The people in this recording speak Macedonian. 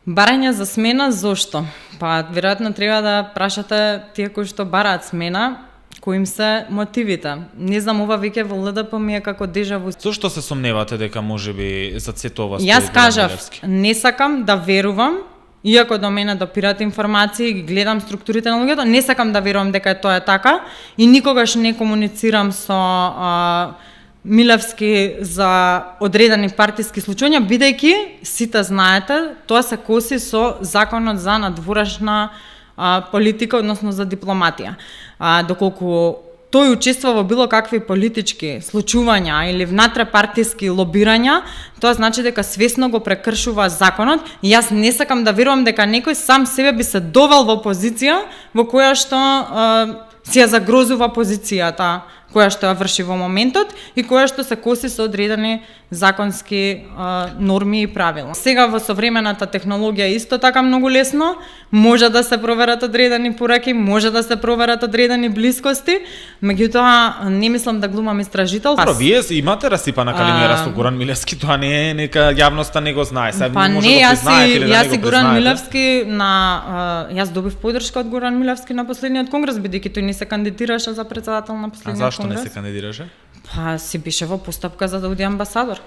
Барање за смена, зошто? Па, веројатно треба да прашате тие кои што бараат смена, кои им се мотивите. Не знам, ова веќе во ЛДП ми е како дежаву. Зошто се сомневате дека можеби за сето ова стои Јас Горан кажав, Милевски? не сакам да верувам, иако до мене допират информации, ги гледам структурите на луѓето, не сакам да верувам дека тоа е така и никогаш не комуницирам со Милевски за одредени партиски случања, бидејќи сите знаете, тоа се коси со законот за надворешна политика, односно за дипломатија. Доколку тој учествува во било какви политички случувања или внатре-партиски лобирања, тоа значи дека свесно го прекршува законот и јас не сакам да верувам дека некој сам себе би се довел во позиција во која што си ја загрозува позицијата која што ја врши во моментот и која што се коси со одредени законски норми и правила. Сега во современата технологија исто така многу лесно може да се проверат одредени пораки, може да се проверат одредени блискости, меѓутоа не мислам да глумам истражител. Вие имате расипана калимера со Горан Милевски, тоа не е нека јавноста не го знае. Сега па може не, да признаете или да не јас го и Горан признаете. Милевски јас добив поддршка од Горан Милевски на последниот конгрес, бидејќи тој не се кандидираше за председател на А последниот зашто конгрес. не се кандидираше? Па си беше во постапка за да биде амбасадор.